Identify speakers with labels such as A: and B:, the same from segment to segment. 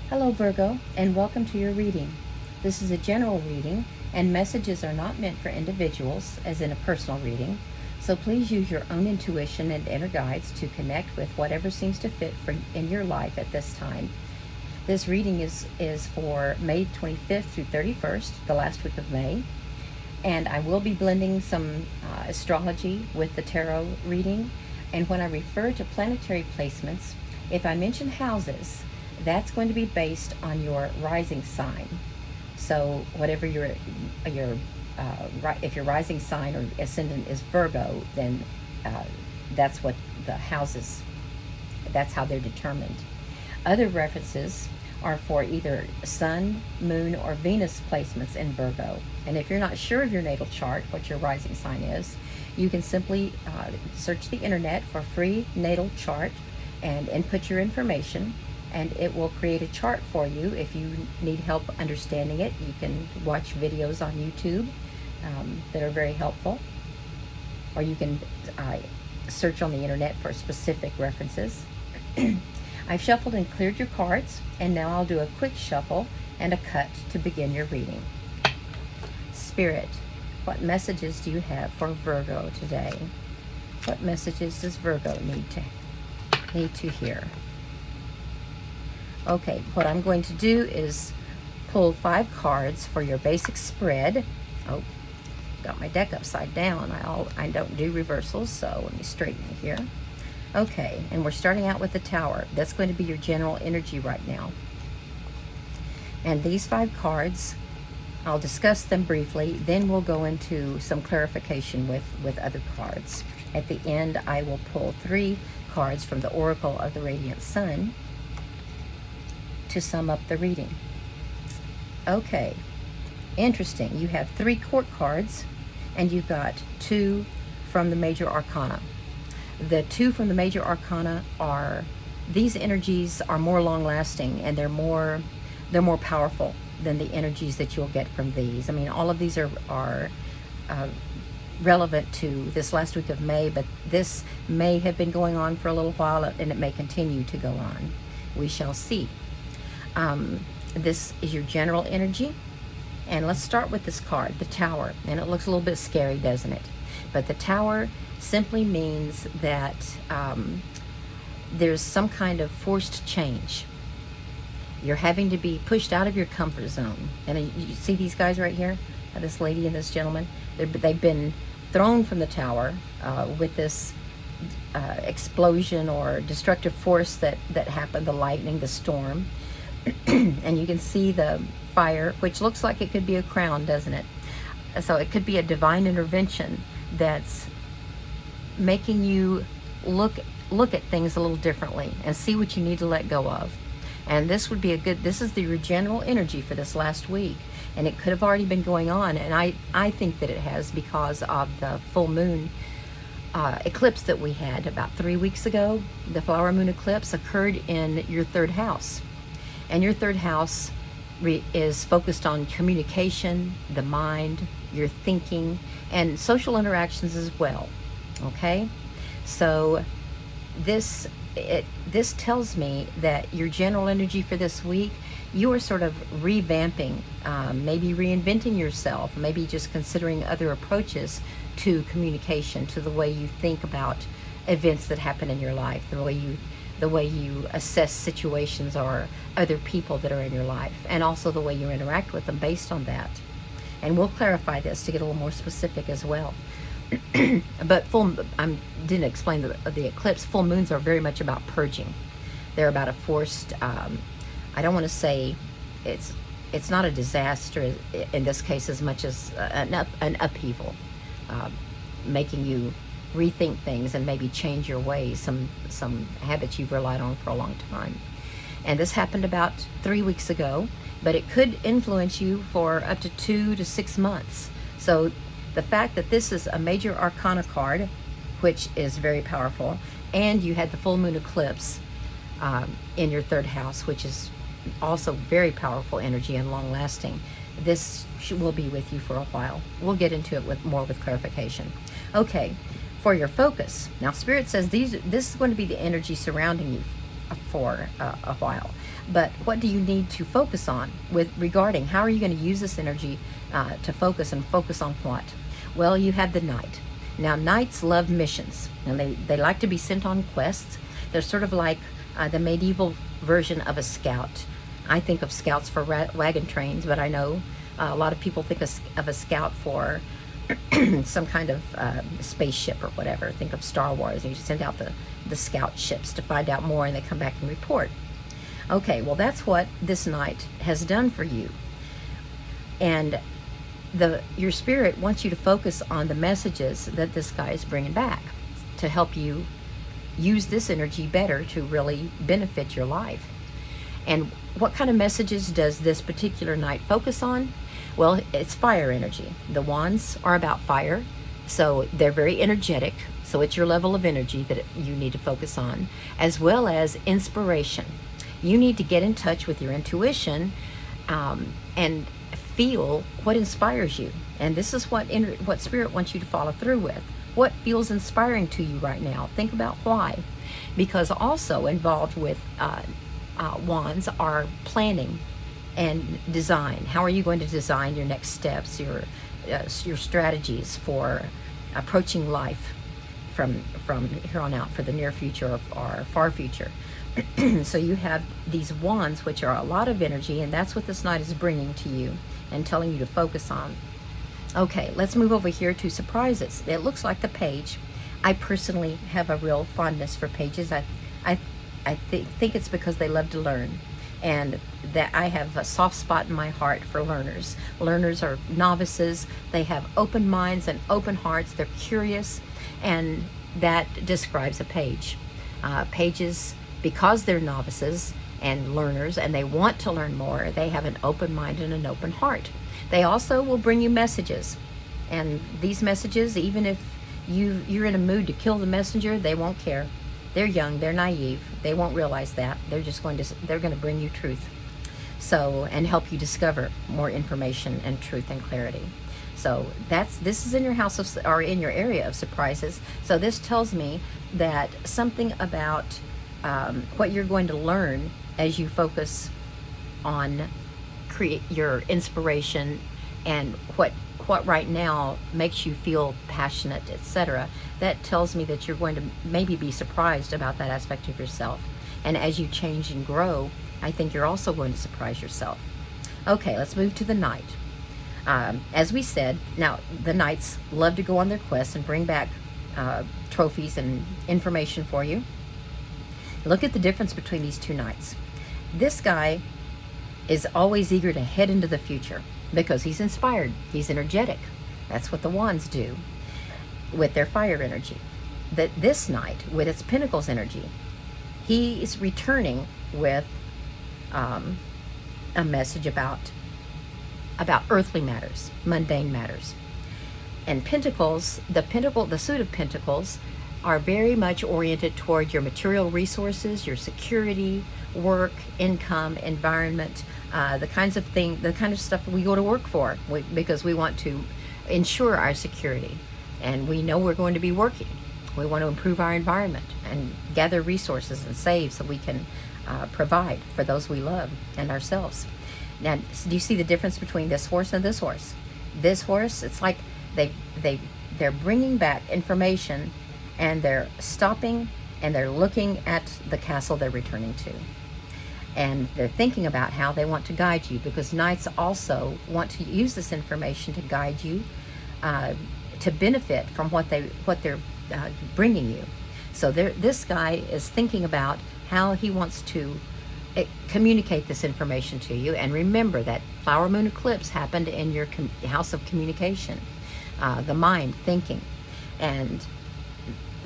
A: Hello Virgo, and welcome to your reading. This is a general reading, and messages are not meant for individuals, as in a personal reading, so please use your own intuition and inner guides to connect with whatever seems to fit in your life at this time. This reading is for May 25th through 31st, the last week of May, and I will be blending some astrology with the tarot reading, and when I refer to planetary placements, if I mention houses, that's going to be based on your rising sign. So whatever if your rising sign or ascendant is Virgo, then that's what the houses, that's how they're determined. Other references are for either Sun, Moon, or Venus placements in Virgo. And if you're not sure of your natal chart, what your rising sign is, you can simply search the internet for free natal chart and input your information, and it will create a chart for you. If you need help understanding it, you can watch videos on YouTube that are very helpful, or you can search on the internet for specific references. I've shuffled and cleared your cards, and now I'll do a quick shuffle and a cut to begin your reading. Spirit, what messages do you have for Virgo today? What messages does Virgo need to hear? Okay, what I'm going to do is pull 5 cards for your basic spread. Oh, got my deck upside down. I don't do reversals, so let me straighten it here. Okay, and we're starting out with the Tower. That's going to be your general energy right now. And these 5 cards, I'll discuss them briefly, then we'll go into some clarification with other cards. At the end, I will pull 3 cards from the Oracle of the Radiant Sun to sum up the reading. Okay, interesting. You have 3 court cards, and you've got 2 from the Major Arcana. The 2 from the Major Arcana these energies are more long-lasting, and they're more powerful than the energies that you'll get from these. I mean, all of these are relevant to this last week of May, but this may have been going on for a little while, and it may continue to go on. We shall see. This is your general energy, and let's start with this card, the Tower, and it looks a little bit scary, doesn't it? But the Tower simply means that there's some kind of forced change. You're having to be pushed out of your comfort zone. And you see these guys right here, this lady and this gentleman, they've been thrown from the Tower with this explosion or destructive force that happened, the lightning, the storm. And you can see the fire, which looks like it could be a crown, doesn't it? So it could be a divine intervention that's making you look at things a little differently and see what you need to let go of. And this would be this is your general energy for this last week, and it could have already been going on, and I think that it has, because of the full moon eclipse that we had about 3 weeks ago. The flower moon eclipse occurred in your 3rd house, and your 3rd house is focused on communication, the mind, your thinking, and social interactions as well. Okay, so this tells me that your general energy for this week, you are sort of revamping, maybe reinventing yourself, maybe just considering other approaches to communication, to the way you think about events that happen in your life, the way you assess situations or other people that are in your life, and also the way you interact with them based on that. And we'll clarify this to get a little more specific as well. But I didn't explain the eclipse. Full moons are very much about purging. They're about a forced, I don't want to say it's not a disaster in this case as much as an upheaval, making you rethink things and maybe change your ways, some habits you've relied on for a long time. And this happened about 3 weeks ago, but it could influence you for up to 2 to 6 months. So the fact that this is a Major Arcana card, which is very powerful, and you had the full moon eclipse in your 3rd house, which is also very powerful energy and long lasting, this will be with you for a while. We'll get into it more with clarification. Okay, for your focus. Now, Spirit says this is going to be the energy surrounding you for a while. But what do you need to focus on with regarding how are you going to use this energy to focus, and focus on what? Well, you have the Knight. Now, Knights love missions, and they like to be sent on quests. They're sort of like the medieval version of a scout. I think of scouts for wagon trains, but I know a lot of people think of a scout for some kind of spaceship or whatever. Think of Star Wars, and you send out the scout ships to find out more, and they come back and report. Okay, well, that's what this Knight has done for you. And your spirit wants you to focus on the messages that this guy is bringing back to help you use this energy better to really benefit your life. And what kind of messages does this particular Knight focus on? Well, it's fire energy. The wands are about fire, so they're very energetic. So it's your level of energy that you need to focus on, as well as inspiration. You need to get in touch with your intuition and feel what inspires you. And this is what Spirit wants you to follow through with. What feels inspiring to you right now? Think about why. Because also involved with wands are planning and design. How are you going to design your next steps, your strategies for approaching life from here on out for the near future or far future? So you have these wands, which are a lot of energy, and that's what this Knight is bringing to you and telling you to focus on. Okay, let's move over here to surprises. It looks like the page. I personally have a real fondness for pages. I think it's because they love to learn, and that I have a soft spot in my heart for learners. Learners are novices. They have open minds and open hearts. They're curious, and that describes a page. Pages, because they're novices and learners and they want to learn more, they have an open mind and an open heart. They also will bring you messages, and these messages, even if you're in a mood to kill the messenger, they won't care. They're young, they're naive, they won't realize that. They're going to bring you truth, so, and help you discover more information and truth and clarity. So this is in your house or in your area of surprises. So this tells me that something about what you're going to learn as you focus on create your inspiration and what right now makes you feel passionate, etc. That tells me that you're going to maybe be surprised about that aspect of yourself. And as you change and grow, I think you're also going to surprise yourself. Okay, let's move to the Knight. As we said, now the Knights love to go on their quests and bring back trophies and information for you. Look at the difference between these two Knights. This guy is always eager to head into the future because he's inspired. He's energetic. That's what the wands do with their fire energy. This Knight, with its Pentacles energy, he is returning with a message about earthly matters, mundane matters. And Pentacles, the suit of Pentacles, are very much oriented toward your material resources, your security, work, income, environment, the kind of stuff we go to work for because we want to ensure our security, and we know we're going to be working. We want to improve our environment and gather resources and save so we can provide for those we love and ourselves. Now, do you see the difference between this horse and this horse? This horse, it's like they're bringing back information, and they're stopping and they're looking at the castle they're returning to. And they're thinking about how they want to guide you, because Knights also want to use this information to guide you, to benefit from what they're bringing you. So this guy is thinking about how he wants to communicate this information to you. And remember that flower moon eclipse happened in your house of communication, the mind, thinking. And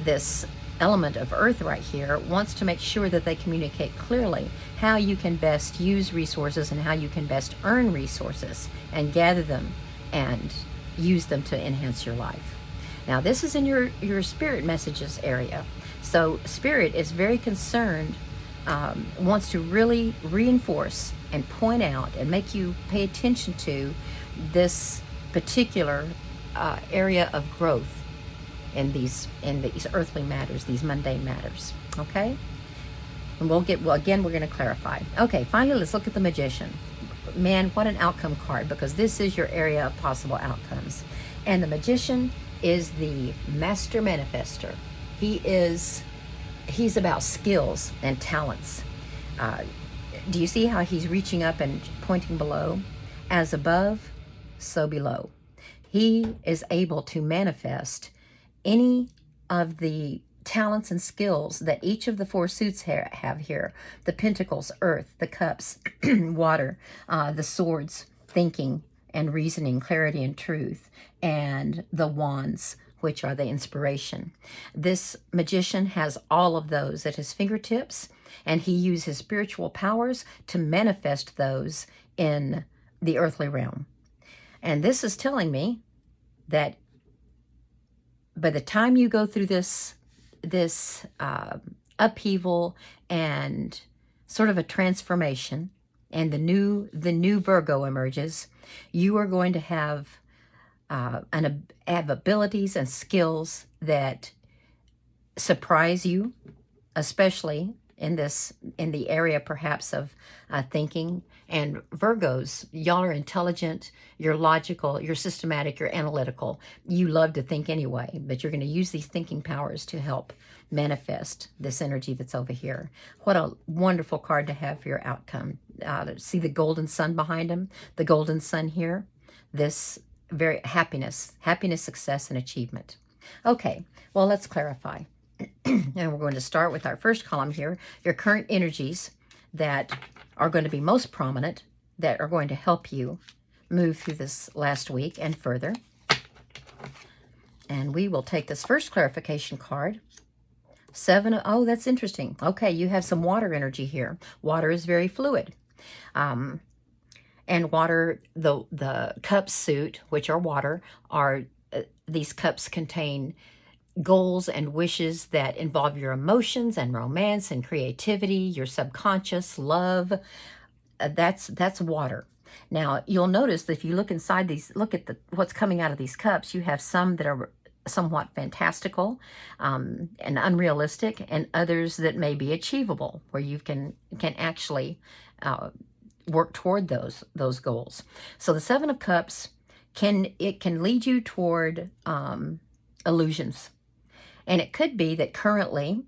A: this element of earth right here wants to make sure that they communicate clearly how you can best use resources and how you can best earn resources and gather them and use them to enhance your life. Now, this is in your spirit messages area. So Spirit is very concerned, wants to really reinforce and point out and make you pay attention to this particular area of growth in these earthly matters, these mundane matters. Okay? And again, we're going to clarify. Okay, finally, let's look at the Magician. Man, what an outcome card, because this is your area of possible outcomes. And the Magician is the master manifester. He's about skills and talents. Do you see how he's reaching up and pointing below? As above, so below. He is able to manifest any of the talents and skills that each of the four suits have here. The pentacles, earth, the cups, water, the swords, thinking and reasoning, clarity and truth, and the wands, which are the inspiration. This Magician has all of those at his fingertips, and he uses spiritual powers to manifest those in the earthly realm. And this is telling me that by the time you go through this upheaval and sort of a transformation, and the new Virgo emerges, you are going to have abilities and skills that surprise you, especially in the area perhaps of thinking. And Virgos, y'all are intelligent, you're logical, you're systematic, you're analytical. You love to think anyway, but you're going to use these thinking powers to help manifest this energy that's over here. What a wonderful card to have for your outcome. See the golden sun behind him, the golden sun here. This very happiness, success, and achievement. Okay, well, let's clarify. And we're going to start with our first column here, your current energies that are going to be most prominent, that are going to help you move through this last week and further. And we will take this first clarification card. Oh, that's interesting. Okay, you have some water energy here. Water is very fluid. And water, the cup suit, which are water, these cups contain goals and wishes that involve your emotions and romance and creativity, your subconscious, love. That's water. Now, you'll notice that if you look inside these, look at what's coming out of these cups, you have some that are somewhat fantastical and unrealistic, and others that may be achievable, where you can actually work toward those goals. So the Seven of Cups can lead you toward illusions. And it could be that currently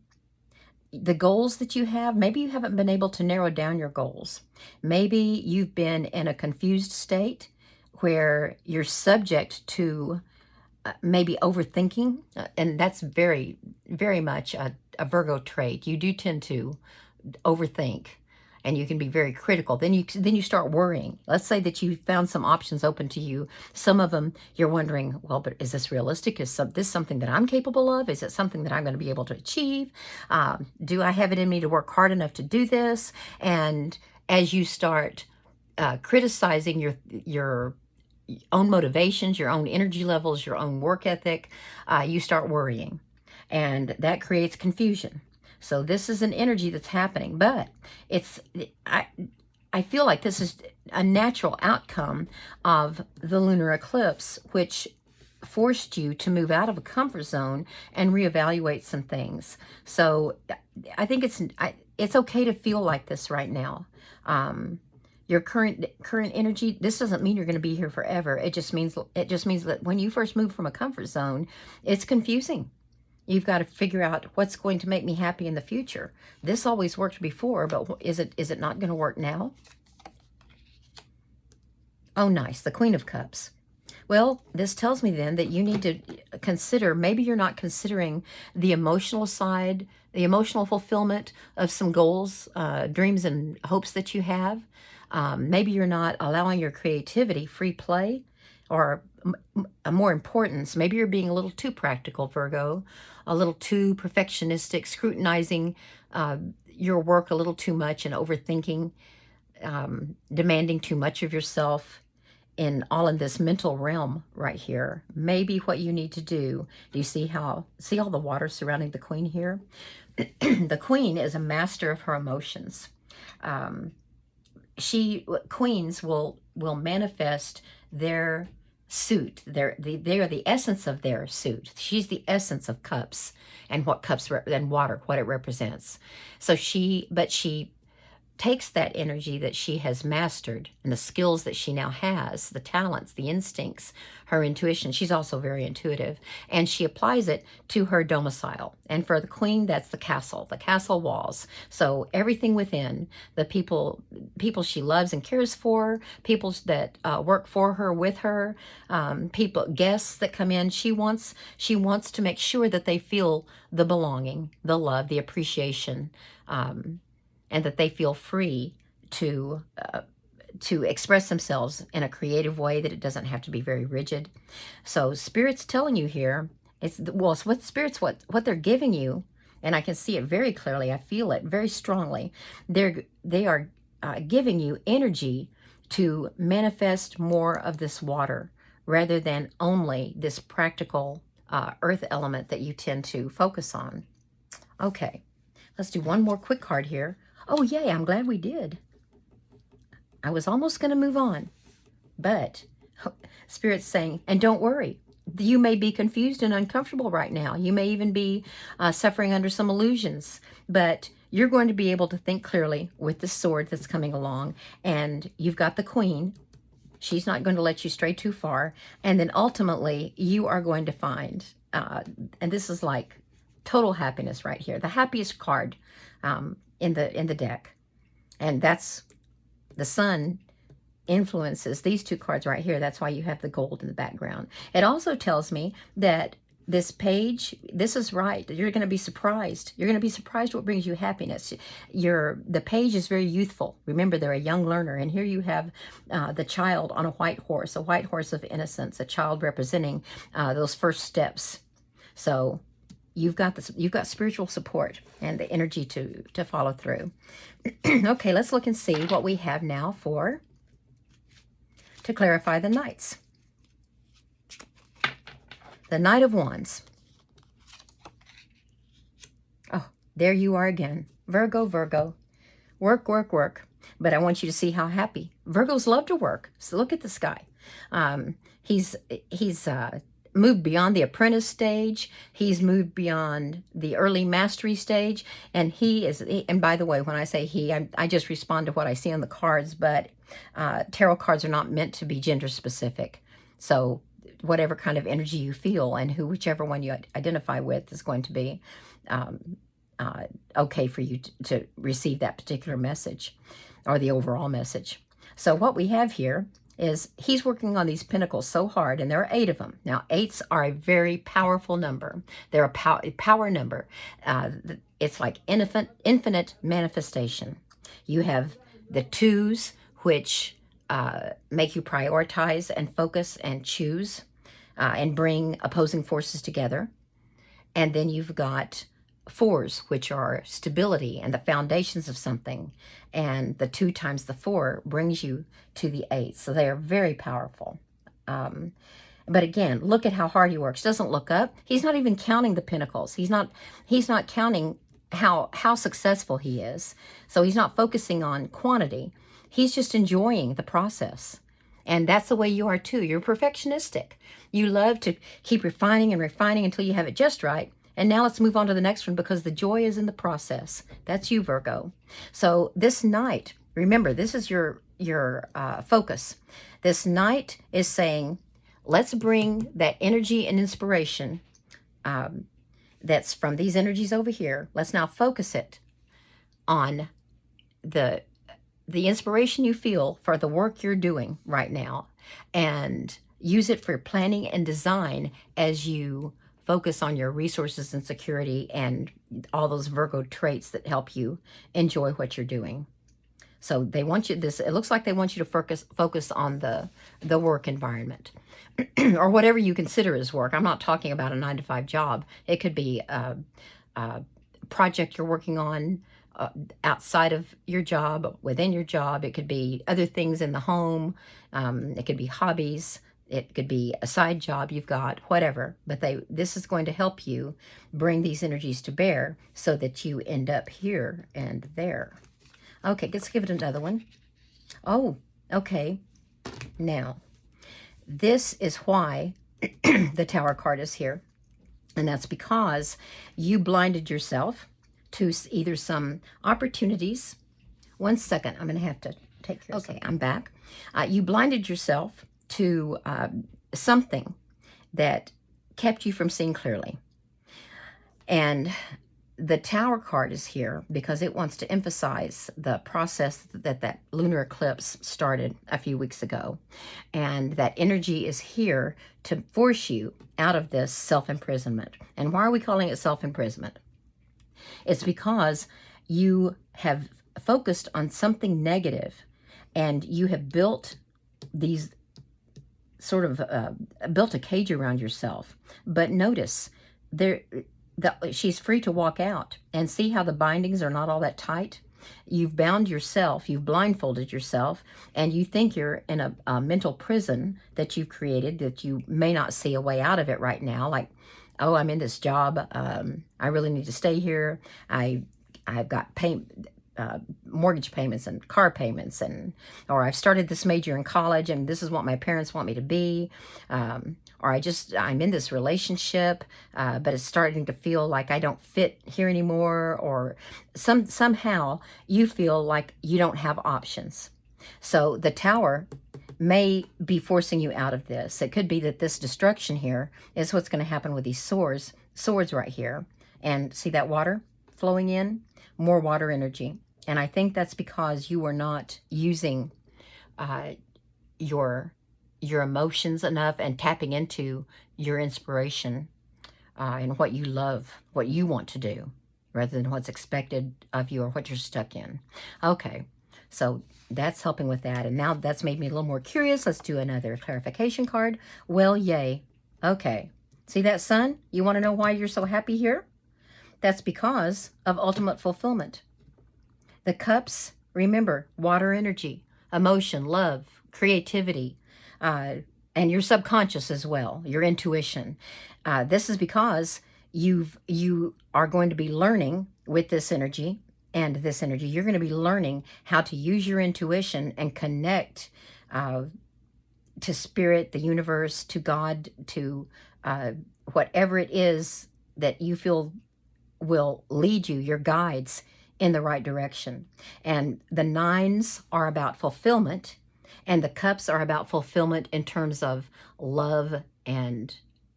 A: the goals that you have, maybe you haven't been able to narrow down your goals. Maybe you've been in a confused state where you're subject to maybe overthinking, and that's very, very much a Virgo trait. You do tend to overthink, and you can be very critical. Then you start worrying. Let's say that you found some options open to you. Some of them you're wondering, well, but is this realistic? Is this something that I'm capable of? Is it something that I'm going to be able to achieve? Do I have it in me to work hard enough to do this? And as you start criticizing your own motivations, your own energy levels, your own work ethic, you start worrying. And that creates confusion. So this is an energy that's happening, but I feel like this is a natural outcome of the lunar eclipse, which forced you to move out of a comfort zone and reevaluate some things. So I think it's okay to feel like this right now. Your current energy, this doesn't mean you're going to be here forever. It just means that when you first move from a comfort zone, it's confusing. You've got to figure out what's going to make me happy in the future. This always worked before, but is it not going to work now? Oh, nice. The Queen of Cups. Well, this tells me then that you need to consider, maybe you're not considering the emotional side, the emotional fulfillment of some goals, dreams and hopes that you have. Maybe you're not allowing your creativity free play, or more importance, maybe you're being a little too practical, Virgo, a little too perfectionistic, scrutinizing your work a little too much and overthinking, demanding too much of yourself in this mental realm right here. Maybe what you need to do you see all the water surrounding the Queen here? The Queen is a master of her emotions. Queens will manifest their suit. They are the essence of their suit. She's the essence of cups and what cups and water, what it represents. So she takes that energy that she has mastered and the skills that she now has, the talents, the instincts, her intuition. She's also very intuitive, and she applies it to her domicile. And for the queen, that's the castle walls. So everything within, the people she loves and cares for, people that work for her, with her, guests that come in. She wants to make sure that they feel the belonging, the love, the appreciation, and that they feel free to express themselves in a creative way, that it doesn't have to be very rigid. So Spirit's telling you here, it's what Spirit's what they're giving you, and I can see it very clearly. I feel it very strongly. They are giving you energy to manifest more of this water rather than only this practical earth element that you tend to focus on. Okay, let's do one more quick card here. Oh, yay, I'm glad we did. I was almost going to move on, but Spirit's saying, and don't worry, you may be confused and uncomfortable right now. You may even be suffering under some illusions, but you're going to be able to think clearly with the sword that's coming along, and you've got the queen. She's not going to let you stray too far, and then ultimately you are going to find, and this is like total happiness right here, the happiest card in the deck, and that's the sun influences these two cards right here. That's why you have the gold in the background. It also tells me that this page, this is right. You're going to be surprised. You're going to be surprised what brings you happiness. The page is very youthful. Remember, they're a young learner, and here you have the child on a white horse of innocence, a child representing those first steps. So you've got spiritual support and the energy to follow through. Okay, let's look and see what we have now to clarify the Knights. The Knight of Wands. Oh, there you are again. Virgo. Work, work, work. But I want you to see how happy. Virgos love to work. So look at this guy. He's moved beyond the apprentice stage. He's moved beyond the early mastery stage. And and by the way, when I say he, I just respond to what I see on the cards, but tarot cards are not meant to be gender specific. So whatever kind of energy you feel and whichever one you identify with is going to be okay for you to receive that particular message or the overall message. So what we have here is he's working on these pentacles so hard, and there are 8 of them. Now, 8s are a very powerful number. They're a power number. It's like infinite manifestation. You have the 2s, which make you prioritize and focus and choose and bring opposing forces together. And then you've got 4s, which are stability and the foundations of something. And the 2 times the 4 brings you to the 8. So they are very powerful. But again, look at how hard he works. Doesn't look up. He's not even counting the pentacles. He's not counting how successful he is. So he's not focusing on quantity. He's just enjoying the process. And that's the way you are too. You're perfectionistic. You love to keep refining and refining until you have it just right. And now let's move on to the next one, because the joy is in the process. That's you, Virgo. So this Knight, remember, this is your focus. This Knight is saying, let's bring that energy and inspiration that's from these energies over here. Let's now focus it on the inspiration you feel for the work you're doing right now, and use it for planning and design as you focus on your resources and security and all those Virgo traits that help you enjoy what you're doing. So they want you, it looks like they want you to focus on the work environment or whatever you consider as work. I'm not talking about a 9-to-5 job. It could be a project you're working on outside of your job, within your job. It could be other things in the home. It could be hobbies. It could be a side job you've got, whatever. But this is going to help you bring these energies to bear so that you end up here and there. Okay, let's give it another one. Oh, okay. Now, This is why the Tower card is here. And that's because you blinded yourself to either some opportunities. One second, I'm going to have to take care of something. Okay, I'm back. You blinded yourself to something that kept you from seeing clearly. And the Tower card is here because it wants to emphasize the process that lunar eclipse started a few weeks ago. And that energy is here to force you out of this self-imprisonment. And why are we calling it self-imprisonment? It's because you have focused on something negative and you have built these sort of built a cage around yourself. But notice, she's free to walk out, and see how the bindings are not all that tight. You've bound yourself, you've blindfolded yourself, and you think you're in a mental prison that you've created, that you may not see a way out of it right now. Like, oh, I'm in this job, I really need to stay here, I've got mortgage payments and car payments, or I've started this major in college and this is what my parents want me to be, or I'm in this relationship, but it's starting to feel like I don't fit here anymore, or somehow you feel like you don't have options. So the Tower may be forcing you out of this. It could be that this destruction here is what's going to happen with these swords right here. And see that water flowing in? More water energy. And I think that's because you are not using your emotions enough and tapping into your inspiration and what you love, what you want to do, rather than what's expected of you or what you're stuck in. Okay, so that's helping with that. And now that's made me a little more curious. Let's do another clarification card. Well, yay. Okay, see that sun? You want to know why you're so happy here? That's because of ultimate fulfillment. The cups, remember, water energy, emotion, love, creativity, and your subconscious as well, your intuition. This is because you are going to be learning with this energy and this energy. You're going to be learning how to use your intuition and connect to spirit, the universe, to God, to whatever it is that you feel will lead you, your guides, in the right direction. And the nines are about fulfillment, and the cups are about fulfillment in terms of love and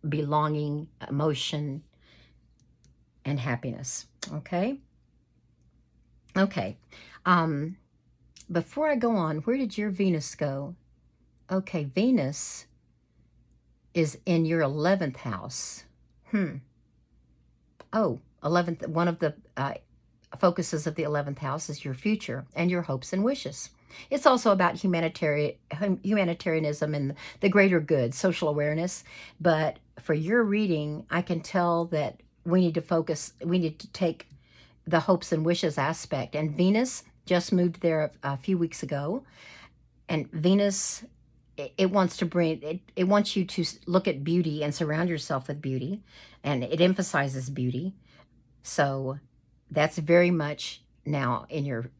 A: belonging, emotion, and happiness. Okay? Okay. Before I go on, where did your Venus go? Okay, Venus is in your 11th house. Oh, 11th, one of the focuses of the 11th house is your future and your hopes and wishes. It's also about humanitarianism and the greater good, social awareness. But for your reading, I can tell that we need to focus, we need to take the hopes and wishes aspect. And Venus just moved there a few weeks ago. And Venus, it wants to bring, it wants you to look at beauty and surround yourself with beauty. And it emphasizes beauty. So that's very much now in your,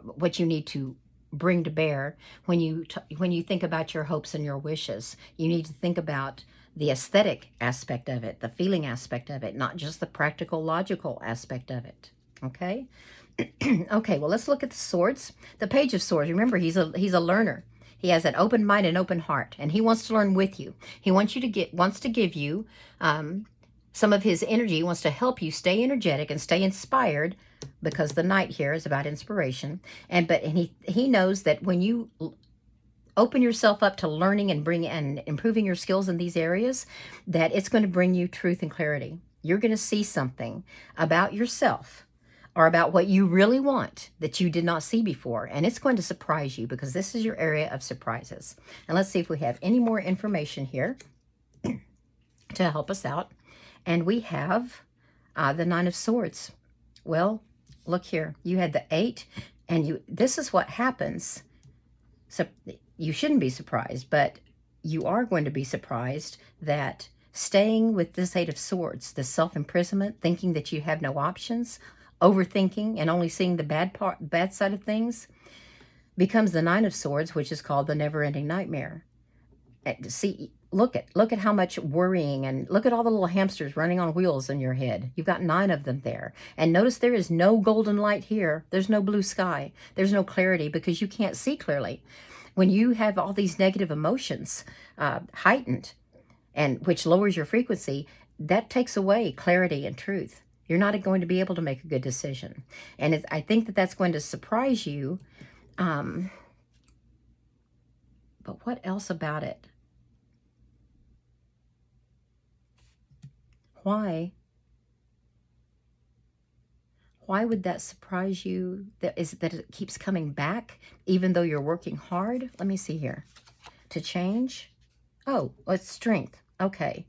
A: what you need to bring to bear when you think about your hopes and your wishes. You need to think about the aesthetic aspect of it, the feeling aspect of it, not just the practical, logical aspect of it. Okay? Okay, well, let's look at the swords. The Page of Swords, remember, he's a learner. He has an open mind and open heart, and he wants to learn with you. He wants to give you some of his energy. He wants to help you stay energetic and stay inspired, because the Knight here is about inspiration. And he knows that when you open yourself up to learning and improving your skills in these areas, that it's going to bring you truth and clarity. You're going to see something about yourself or about what you really want that you did not see before. And it's going to surprise you, because this is your area of surprises. And let's see if we have any more information here to help us out. And we have the Nine of Swords. Well, look here. You had the 8, and this is what happens. So you shouldn't be surprised, but you are going to be surprised that staying with this 8 of Swords, the self-imprisonment, thinking that you have no options, overthinking and only seeing the bad side of things, becomes the 9 of Swords, which is called the never-ending nightmare. See, look at how much worrying, and look at all the little hamsters running on wheels in your head. You've got 9 of them there. And notice there is no golden light here. There's no blue sky. There's no clarity, because you can't see clearly. When you have all these negative emotions heightened, and which lowers your frequency, that takes away clarity and truth. You're not going to be able to make a good decision. And I think that that's going to surprise you. But what else about it? Why would that surprise you? That it keeps coming back even though you're working hard? Let me see here. To change? Oh, it's strength. Okay.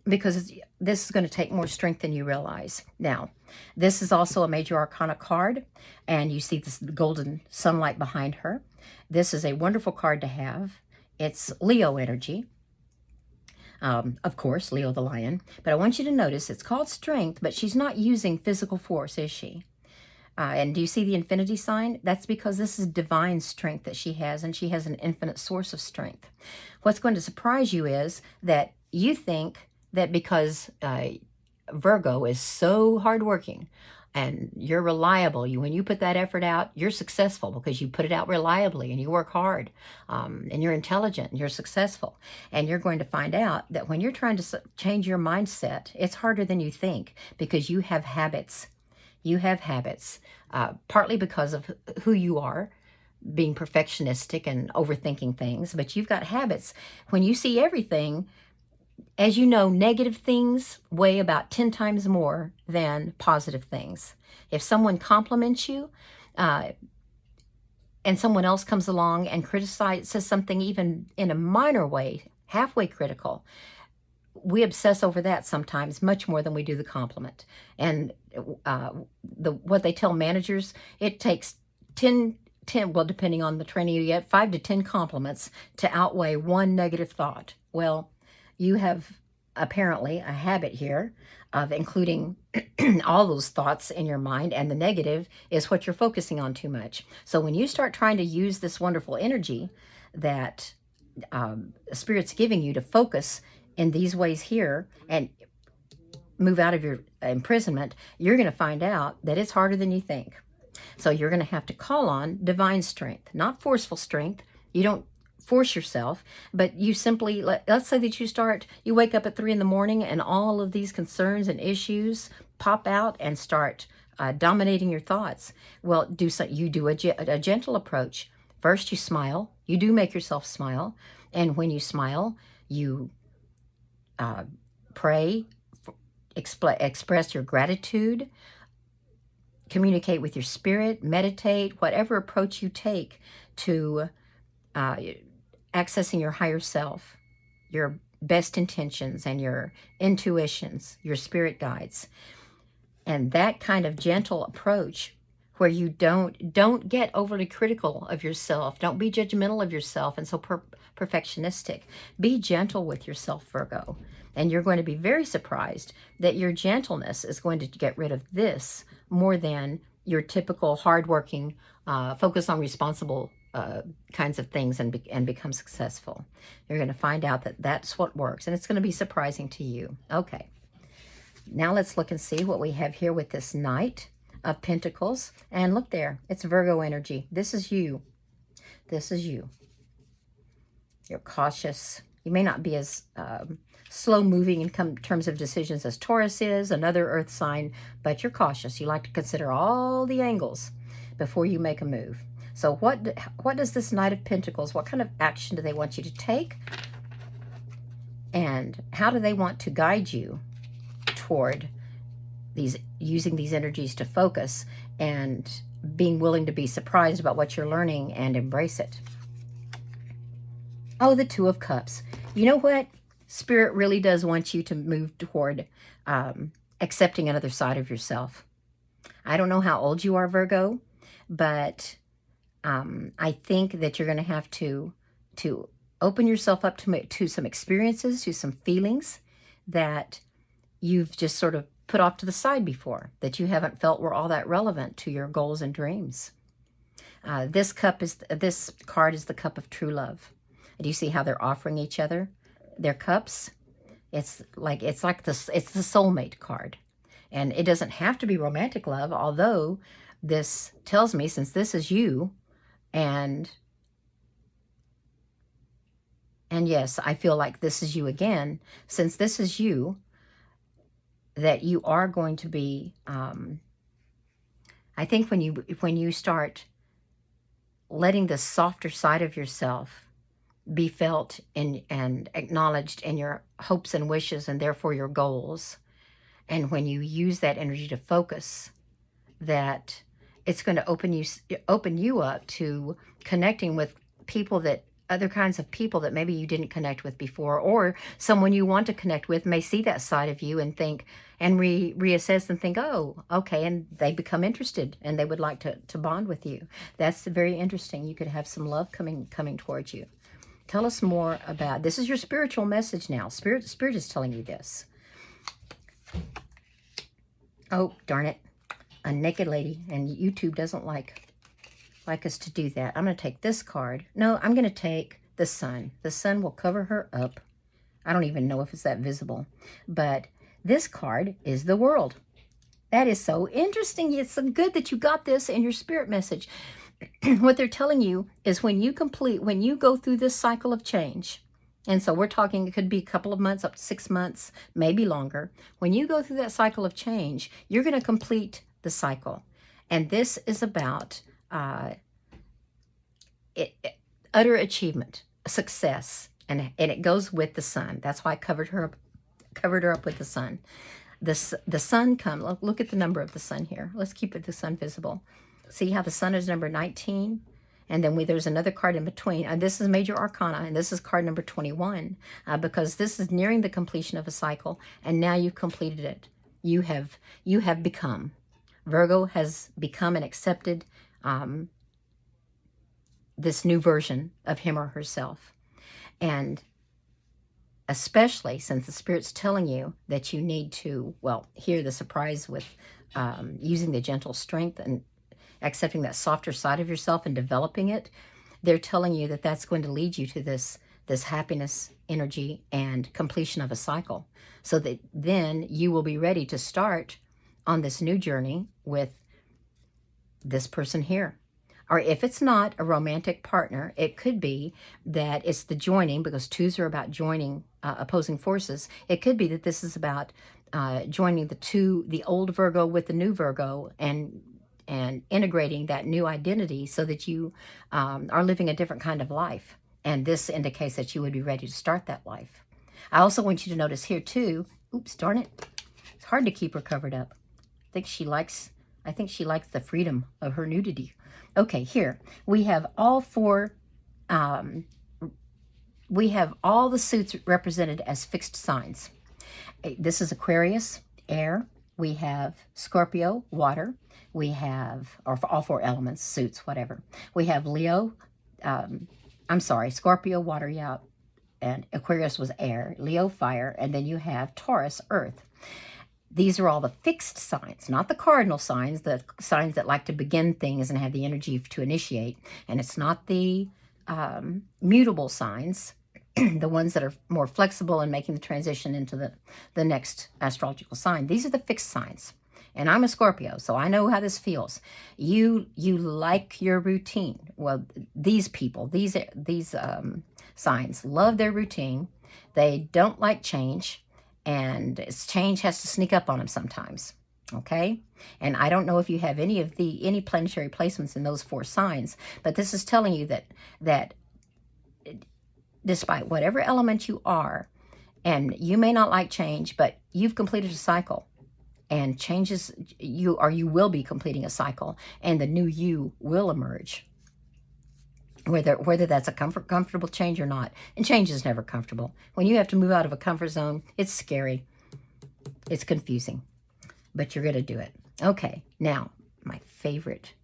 A: Because this is going to take more strength than you realize. Now, this is also a major arcana card, and you see this golden sunlight behind her. This is a wonderful card to have. It's Leo energy. Of course, Leo the lion. But I want you to notice it's called strength, but she's not using physical force, is she? And do you see the infinity sign? That's because this is divine strength that she has, and she has an infinite source of strength. What's going to surprise you is that you think that because Virgo is so hardworking and you're reliable, when you put that effort out, you're successful because you put it out reliably and you work hard, and you're intelligent and you're successful. And you're going to find out that when you're trying to change your mindset, it's harder than you think, because you have habits. You have habits, partly because of who you are, being perfectionistic and overthinking things, but you've got habits. When you see everything, as you know, negative things weigh about 10 times more than positive things. If someone compliments you, and someone else comes along and says something even in a minor way, halfway critical, we obsess over that sometimes much more than we do the compliment. And what they tell managers, it takes 10, well, depending on the training you get, 5 to 10 compliments to outweigh one negative thought. Well, you have apparently a habit here of including all those thoughts in your mind, and the negative is what you're focusing on too much. So when you start trying to use this wonderful energy that Spirit's giving you to focus in these ways here and move out of your imprisonment, you're going to find out that it's harder than you think. So you're going to have to call on divine strength, not forceful strength. You don't force yourself, but you simply, let's say that you wake up at 3 in the morning and all of these concerns and issues pop out and start dominating your thoughts. Well, you do a gentle approach. First, you smile. You do make yourself smile. And when you smile, you pray, express your gratitude, communicate with your spirit, meditate, whatever approach you take to accessing your higher self, your best intentions and your intuitions, your spirit guides. And that kind of gentle approach where you don't get overly critical of yourself, don't be judgmental of yourself and so perfectionistic. Be gentle with yourself, Virgo. And you're going to be very surprised that your gentleness is going to get rid of this more than your typical hardworking, focus on responsible kinds of things and become successful. You're going to find out that that's what works, and it's going to be surprising to you. Okay, now let's look and see what we have here with this Knight of Pentacles. And look there, it's Virgo energy. This is you. This is you. You're cautious. You may not be as slow-moving in terms of decisions as Taurus is, another earth sign, but you're cautious. You like to consider all the angles before you make a move. So what does this Knight of Pentacles, what kind of action do they want you to take? And how do they want to guide you toward using these energies to focus and being willing to be surprised about what you're learning and embrace it? Oh, the Two of Cups. You know what? Spirit really does want you to move toward accepting another side of yourself. I don't know how old you are, Virgo, but I think that you're going to have to open yourself up to some experiences, to some feelings that you've just sort of put off to the side before, that you haven't felt were all that relevant to your goals and dreams. This card is the cup of true love. Do you see how they're offering each other their cups? It's like this. It's the soulmate card, and it doesn't have to be romantic love. Although this tells me, since this is you, and yes, I feel like this is you again. Since this is you, that you are going to be. I think when you start letting the softer side of yourself be felt and acknowledged in your hopes and wishes, and therefore your goals, and when you use that energy to focus, that it's going to open you up to connecting with people, that other kinds of people that maybe you didn't connect with before, or someone you want to connect with may see that side of you and think and reassess and think, oh, okay, and they become interested and they would like to bond with you. That's very interesting. You could have some love coming towards you. Tell us more about, this is your spiritual message now. Spirit is telling you this. Oh, darn it. A naked lady, and YouTube doesn't like us to do that. I'm going to take this card. No, I'm going to take the sun. The sun will cover her up. I don't even know if it's that visible. But this card is the world. That is so interesting. It's so good that you got this in your spirit message. What they're telling you is when you go through this cycle of change, and so we're talking, it could be a couple of months, up to 6 months, maybe longer. When you go through that cycle of change, you're going to complete the cycle. And this is about utter achievement, success, and it goes with the sun. That's why I covered her up with the sun. The sun comes. Look at the number of the sun here. Let's keep the sun visible. See how the sun is number 19, and then there's another card in between. And this is Major Arcana, and this is card number 21, because this is nearing the completion of a cycle, and now you've completed it. You have become. Virgo has become and accepted this new version of him or herself. And especially since the Spirit's telling you that you need to, well, hear the surprise with using the gentle strength and accepting that softer side of yourself and developing it, they're telling you that that's going to lead you to this happiness energy and completion of a cycle, so that then you will be ready to start on this new journey with this person here. Or if it's not a romantic partner, it could be that it's the joining, because twos are about joining opposing forces. It could be that this is about joining the old Virgo with the new Virgo, and integrating that new identity so that you are living a different kind of life. And this indicates that you would be ready to start that life. I also want you to notice here too, oops, darn it. It's hard to keep her covered up. I think she likes the freedom of her nudity. Okay, here we have all four, we have all the suits represented as fixed signs. This is Aquarius, air. We have Scorpio, water. We have, or for all four elements, suits, whatever. We have Leo, Scorpio, water, yeah, and Aquarius was air, Leo, fire, and then you have Taurus, earth. These are all the fixed signs, not the cardinal signs, the signs that like to begin things and have the energy to initiate. And it's not the mutable signs, the ones that are more flexible and making the transition into the next astrological sign. These are the fixed signs. And I'm a Scorpio, so I know how this feels. You like your routine. Well, these people, these signs love their routine. They don't like change, and change has to sneak up on them sometimes. Okay? And I don't know if you have any planetary placements in those four signs, but this is telling you that despite whatever element you are, and you may not like change, but you've completed a cycle. And changes, you will be completing a cycle, and the new you will emerge. Whether that's a comfortable change or not. And change is never comfortable. When you have to move out of a comfort zone, it's scary. It's confusing. But you're going to do it. Okay, now, my favorite.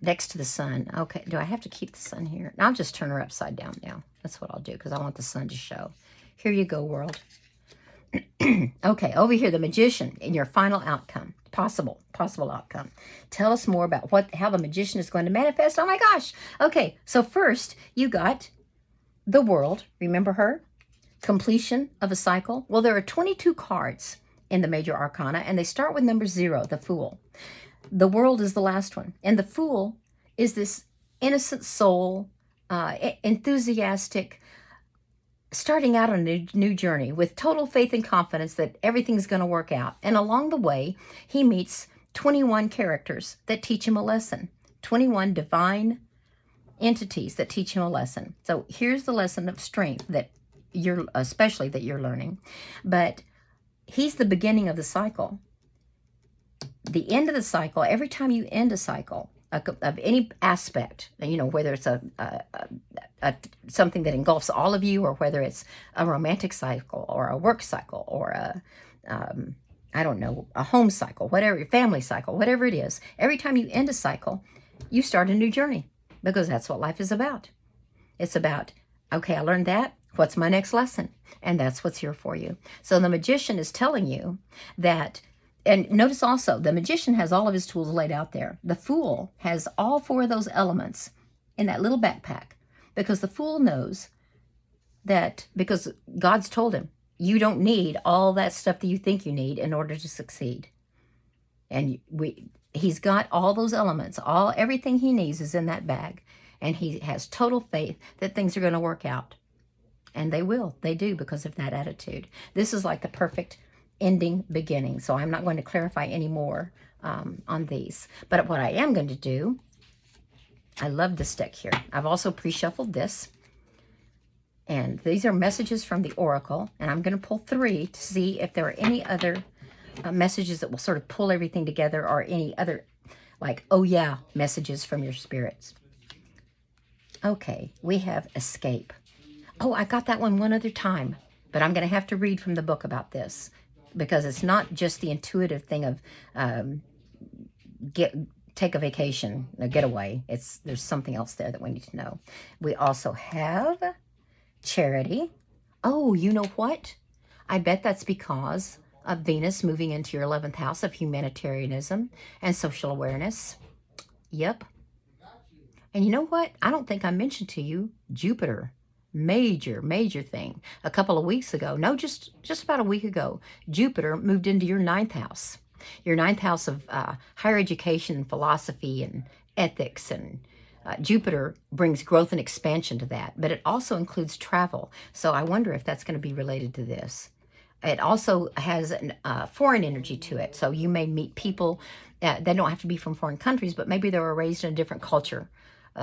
A: Next to the sun. Okay, do I have to keep the sun here? I'll just turn her upside down now. That's what I'll do, because I want the sun to show. Here you go, world. Okay, over here, the Magician in your final outcome, possible outcome. Tell us more about how the Magician is going to manifest. Oh my gosh. Okay, so first you got The World, remember her? Completion of a cycle. Well, there are 22 cards in the major arcana, and they start with number 0, the Fool. The World is the last one. And the Fool is this innocent soul, enthusiastic, starting out on a new journey with total faith and confidence that everything's going to work out. And along the way, he meets 21 characters that teach him a lesson, 21 divine entities that teach him a lesson. So here's the lesson of strength that especially that you're learning. But he's the beginning of the cycle. The end of the cycle, every time you end a cycle of any aspect, whether it's something that engulfs all of you, or whether it's a romantic cycle or a work cycle or a home cycle, whatever, your family cycle, whatever it is, every time you end a cycle, you start a new journey, because that's what life is about. It's about, okay, I learned that. What's my next lesson? And that's what's here for you. So the magician is telling you that. And notice also, the magician has all of his tools laid out there. The Fool has all 4 of those elements in that little backpack, because the Fool knows that, because God's told him, you don't need all that stuff that you think you need in order to succeed. And he's got all those elements. Everything he needs is in that bag. And he has total faith that things are going to work out. And they will. They do, because of that attitude. This is like the perfect ending beginning. So I'm not going to clarify any more on these. But what I am going to do, I love this deck here. I've also pre-shuffled this. And these are messages from the Oracle. And I'm going to pull 3 to see if there are any other messages that will sort of pull everything together, or any other, like, oh yeah, messages from your spirits. Okay, we have escape. Oh, I got that one other time. But I'm going to have to read from the book about this, because it's not just the intuitive thing of take a vacation, a getaway. There's something else there that we need to know. We also have charity. Oh, you know what? I bet that's because of Venus moving into your 11th house of humanitarianism and social awareness. Yep. And you know what? I don't think I mentioned to you Jupiter. Major thing. A couple of weeks ago, no, just about a week ago, Jupiter moved into your 9th house. Your 9th house of higher education and philosophy and ethics. And Jupiter brings growth and expansion to that. But it also includes travel. So I wonder if that's going to be related to this. It also has foreign energy to it. So you may meet people, they don't have to be from foreign countries, but maybe they were raised in a different culture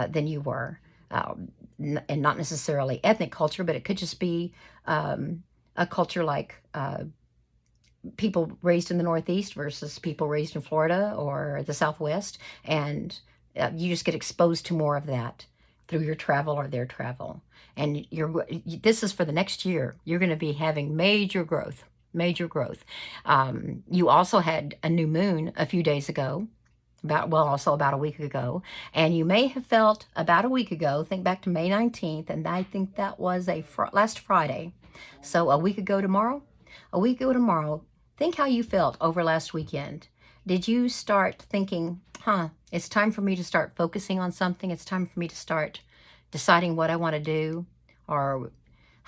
A: than you were. And not necessarily ethnic culture, but it could just be a culture like people raised in the Northeast versus people raised in Florida or the Southwest. And you just get exposed to more of that through your travel or their travel. And this is for the next year. You're going to be having major growth. You also had a new moon a few days ago. Also about a week ago. And you may have felt about a week ago, think back to May 19th, and I think that was last Friday. So a week ago tomorrow, think how you felt over last weekend. Did you start thinking, it's time for me to start focusing on something. It's time for me to start deciding what I want to do. Or,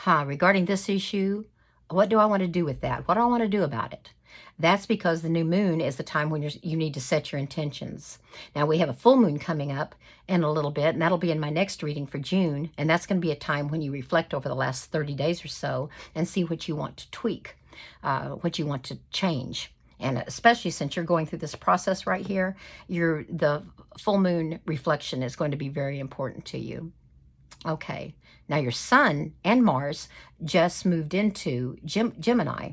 A: regarding this issue, what do I want to do with that? What do I want to do about it? That's because the new moon is the time when you need to set your intentions. Now, we have a full moon coming up in a little bit, and that'll be in my next reading for June. And that's going to be a time when you reflect over the last 30 days or so and see what you want to tweak, what you want to change. And especially since you're going through this process right here, the full moon reflection is going to be very important to you. Okay, now your Sun and Mars just moved into Gemini.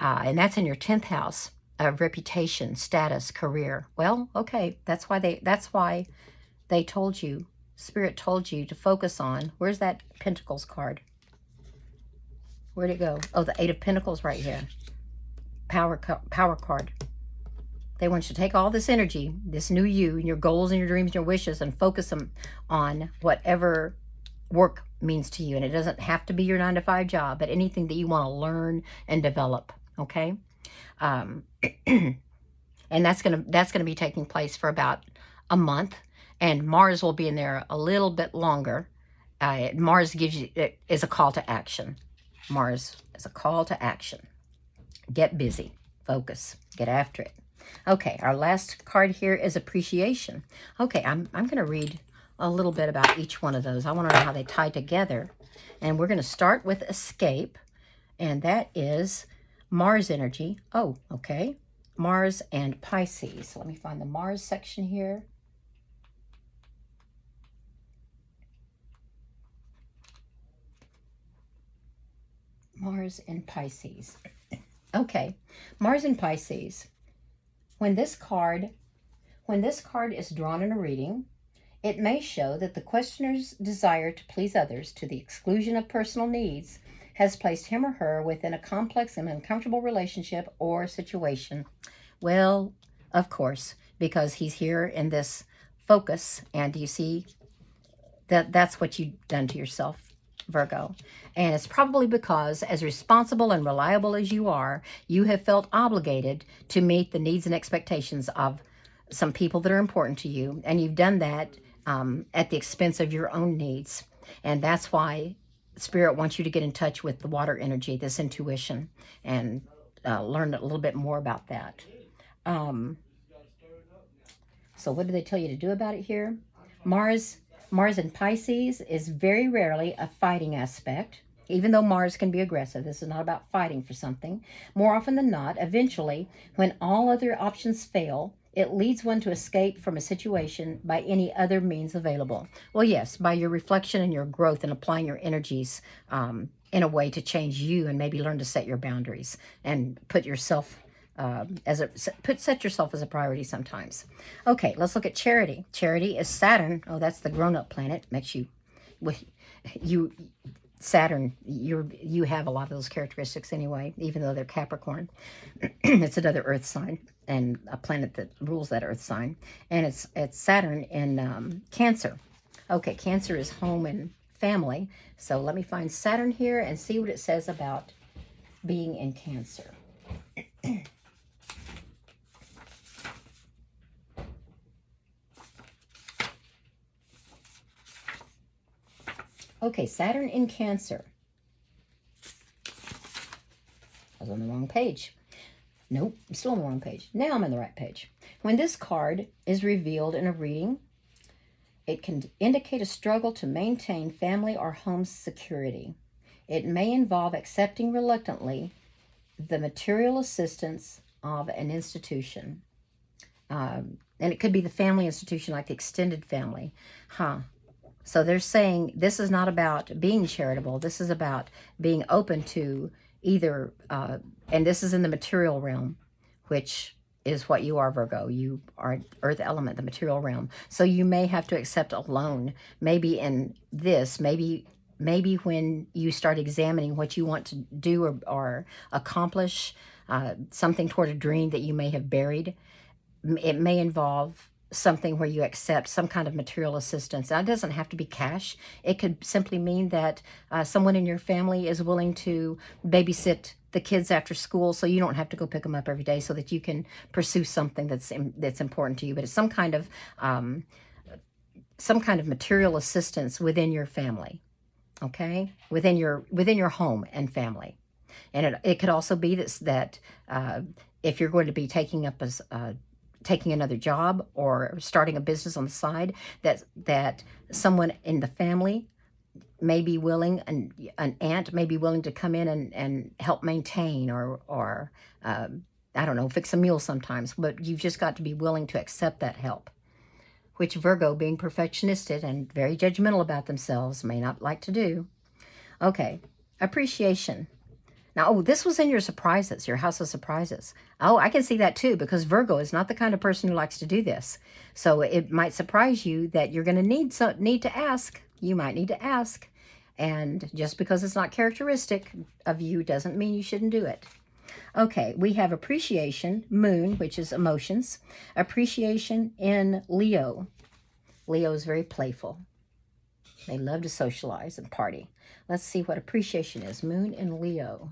A: And that's in your 10th house of reputation, status, career. Well, okay, that's why they told you, Spirit told you to focus on, where's that Pentacles card? Where'd it go? Oh, the 8 of Pentacles right here. Power card. They want you to take all this energy, this new you, and your goals and your dreams and your wishes, and focus them on whatever work means to you. And it doesn't have to be your 9-to-5 job, but anything that you want to learn and develop. Okay, and that's gonna be taking place for about a month, and Mars will be in there a little bit longer, Mars gives you, it is a call to action. Mars is a call to action. Get busy, focus, get after it. Okay, our last card here is appreciation. Okay, I'm going to read a little bit about each one of those. I want to know how they tie together. And we're going to start with escape, and that is Mars energy. Oh, okay. Mars and Pisces. So let me find the Mars section here. Mars and Pisces. Okay, Mars and Pisces. When this card is drawn in a reading, it may show that the questioner's desire to please others to the exclusion of personal needs has placed him or her within a complex and uncomfortable relationship or situation. Well, of course, because he's here in this focus, and you see that's what you've done to yourself, Virgo. And it's probably because, as responsible and reliable as you are, you have felt obligated to meet the needs and expectations of some people that are important to you. And you've done that at the expense of your own needs. And that's why Spirit wants you to get in touch with the water energy, this intuition, and learn a little bit more about that. So what do they tell you to do about it here? Mars in Pisces is very rarely a fighting aspect. Even though Mars can be aggressive, this is not about fighting for something. More often than not, eventually, when all other options fail, it leads one to escape from a situation by any other means available. Well, yes, by your reflection and your growth and applying your energies in a way to change you and maybe learn to set your boundaries and put yourself set yourself as a priority sometimes. Okay, let's look at charity. Charity is Saturn. Oh, that's the grown-up planet. Makes you, Saturn, you have a lot of those characteristics anyway, even though they're Capricorn. It's another earth sign and a planet that rules that earth sign. And it's Saturn in Cancer. Okay, Cancer is home and family. So let me find Saturn here and see what it says about being in Cancer. Okay, Saturn in Cancer. I was on the wrong page. Nope, I'm still on the wrong page. Now I'm on the right page. When this card is revealed in a reading, it can indicate a struggle to maintain family or home security. It may involve accepting reluctantly the material assistance of an institution. And it could be the family institution, like the extended family. So they're saying this is not about being charitable. This is about being open to either, and this is in the material realm, which is what you are, Virgo. You are earth element, the material realm. So you may have to accept a loan, maybe in this, maybe when you start examining what you want to do or accomplish, something toward a dream that you may have buried. It may involve something where you accept some kind of material assistance. That doesn't have to be cash. It could simply mean that someone in your family is willing to babysit the kids after school, so you don't have to go pick them up every day, so that you can pursue something that's important to you. But it's some kind of material assistance within your family, okay, within your home and family. And it could also be that if you're going to be taking another job or starting a business on the side, that someone in the family may be willing, an aunt may be willing to come in and help maintain or I don't know, fix a meal sometimes. But you've just got to be willing to accept that help, which Virgo, being perfectionistic and very judgmental about themselves, may not like to do. Okay, appreciation. Now, oh, this was in your surprises, your house of surprises. Oh, I can see that too, because Virgo is not the kind of person who likes to do this. So it might surprise you that you're going to need to ask. You might need to ask. And just because it's not characteristic of you doesn't mean you shouldn't do it. Okay, we have appreciation, moon, which is emotions. Appreciation in Leo. Leo is very playful. They love to socialize and party. Let's see what appreciation is. Moon in Leo.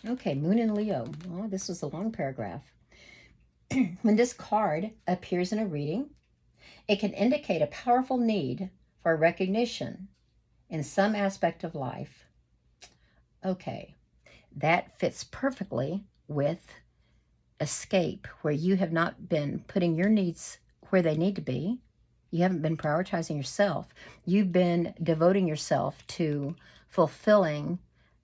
A: Okay, Moon in Leo. Oh, this was a long paragraph. When this card appears in a reading, It can indicate a powerful need for recognition in some aspect of life. Okay, that fits perfectly with escape, where you have not been putting your needs where they need to be. You haven't been prioritizing yourself. You've been devoting yourself to fulfilling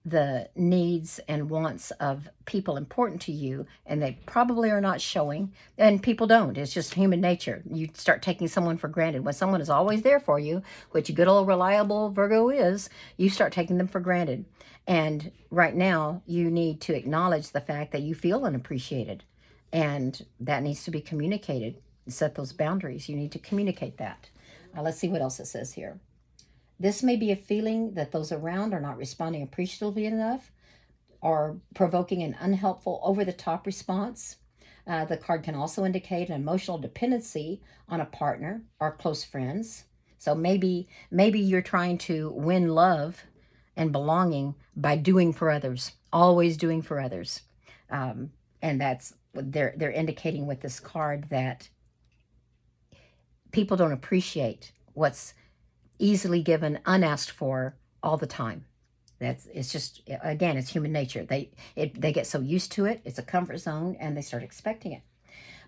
A: the needs and wants of people important to you, and they probably are not showing. And people don't. It's just human nature. You start taking someone for granted. When someone is always there for you, which good old reliable Virgo is, you start taking them for granted. And right now, you need to acknowledge the fact that you feel unappreciated, and that needs to be communicated. Set those boundaries. You need to communicate that. Let's see what else it says here. This may be a feeling that those around are not responding appreciatively enough, or provoking an unhelpful, over-the-top response. The card can also indicate an emotional dependency on a partner or close friends. So maybe you're trying to win love and belonging by doing for others, always doing for others. And that's, they're indicating with this card that people don't appreciate what's easily given, unasked for, all the time. It's just, again, it's human nature. They get so used to it, it's a comfort zone, and they start expecting it.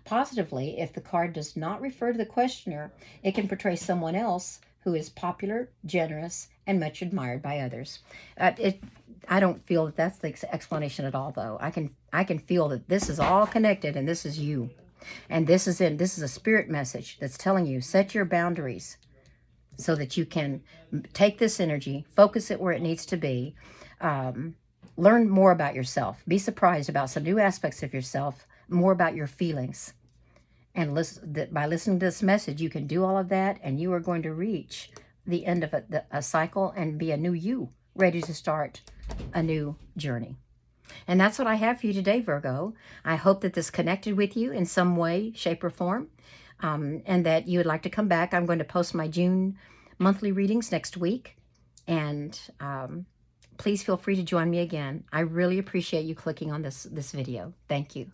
A: Positively, if the card does not refer to the questioner, it can portray someone else who is popular, generous, and much admired by others. I don't feel that that's the explanation at all, though. I can feel that this is all connected, and this is you. And this is a spirit message that's telling you, set your boundaries so that you can take this energy, focus it where it needs to be, learn more about yourself, be surprised about some new aspects of yourself, more about your feelings. And by listening to this message, you can do all of that, and you are going to reach the end of a cycle and be a new you, ready to start a new journey. And that's what I have for you today, Virgo. I hope that this connected with you in some way, shape, or form, and that you would like to come back. I'm going to post my June monthly readings next week, and please feel free to join me again. I really appreciate you clicking on this video. Thank you.